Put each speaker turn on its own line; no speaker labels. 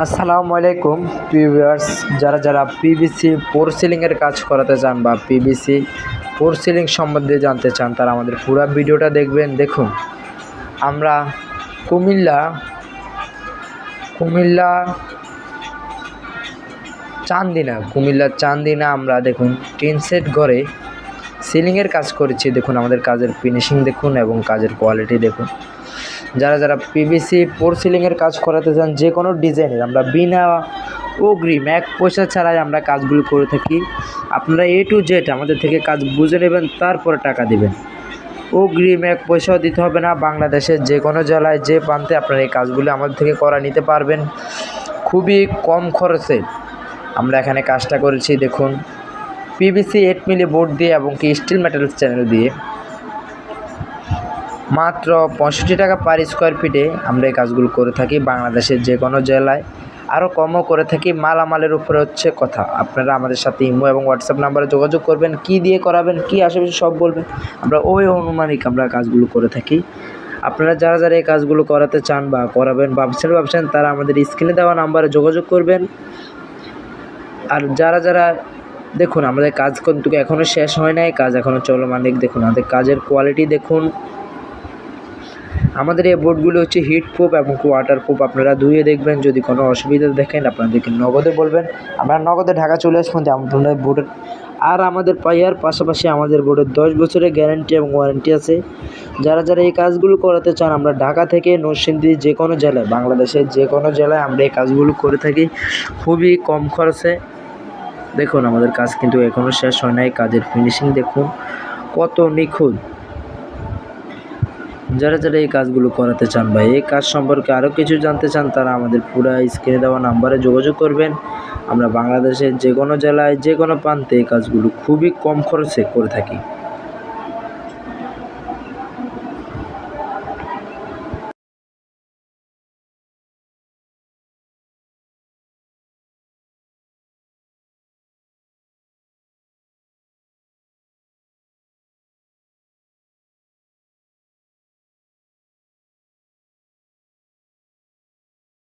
আসসালামু আলাইকুম ভিউয়ার্স, যারা পিভিসি ফোর সিলিংয়ের কাজ করাতে চান বা পিভিসি ফোর সিলিং সম্বন্ধে জানতে চান তারা আমাদের পুরো ভিডিওটা দেখবেন। দেখুন, আমরা কুমিল্লা চান্দিনা আমরা দেখুন টিন সেট ঘরে সিলিংয়ের কাজ করেছি। দেখুন আমাদের কাজের ফিনিশিং দেখুন এবং কাজের কোয়ালিটি দেখুন। যারা পিভিসি ফোর সিলিংয়ের কাজ করাতে চান যে কোনো ডিজাইনের, আমরা বিনা অগ্রিম এক পয়সা ছাড়াই আমরা কাজগুলো করে থাকি। আপনারা A to Z আমাদের থেকে কাজ বুঝে নেবেন, তারপরে টাকা দিবেন। অগ্রিম এক পয়সাও দিতে হবে না। বাংলাদেশের যে কোনো জেলায় যে প্রান্তে আপনারা এই কাজগুলো আমাদের থেকে করা নিতে পারবেন খুবই কম খরচে। আমরা এখানে কাজটা করেছি দেখুন পিভিসি 8 মিলি বোর্ড দিয়ে এবং কি স্টিল মেটালস চ্যানেল দিয়ে মাত্র 65 টাকা পার স্কোয়ার ফিটে আমরা এই কাজগুলো করে থাকি। বাংলাদেশের যে কোনো জেলায় আরও কমও করে থাকি। মালামালের উপরে হচ্ছে কথা। আপনারা আমাদের সাথে ইমো এবং হোয়াটসঅ্যাপ নাম্বারে যোগাযোগ করবেন, কি দিয়ে করাবেন, কি আশেপাশে সব বলবেন। আমরা ওই অনুমানিক আমরা কাজগুলো করে থাকি। আপনারা যারা এই কাজগুলো করাতে চান বা করাবেন ভাবছেন তারা আমাদের স্ক্রিনে দেওয়া নাম্বারে যোগাযোগ করবেন। আর যারা দেখুন আমাদের কাজ কিন্তু এখনও শেষ হয় নাই, কাজ এখনও চলমান। দেখুন আমাদের কাজের কোয়ালিটি দেখুন। আমাদের এই বোর্ডগুলো হচ্ছে হিট প্রুফ এবং ওয়াটার প্রুফ। আপনারা ধুয়ে দেখবেন, যদি কোনো অসুবিধা দেখেন আপনাদেরকে নগদে বলবেন, আমরা নগদে ঢাকা চলে আসবেন আমাদের বোর্ডের। আর আমাদের পাশাপাশি আমাদের বোর্ডের 10 বছরের গ্যারান্টি এবং ওয়ারেন্টি আছে। যারা এই কাজগুলো করাতে চান, আমরা ঢাকা থেকে নরসিংদী যে কোনো জেলায়, বাংলাদেশের যে কোনো জেলায় আমরা এই কাজগুলো করে থাকি খুবই কম খরচে। দেখুন আমাদের কাজ কিন্তু এখনও শেষ হয় নাই। কাজের ফিনিশিং দেখুন কত নিখুঁত। যারা এই কাজগুলো করাতে চান বা এই কাজ সম্পর্কে আরও কিছু জানতে চান তারা আমাদের পুরো স্ক্রিনে দেওয়া নাম্বারে যোগাযোগ করবেন। আমরা বাংলাদেশের যে কোনো জেলায় যে কোনো প্রান্তে এই কাজগুলো খুবই কম খরচে করে থাকি।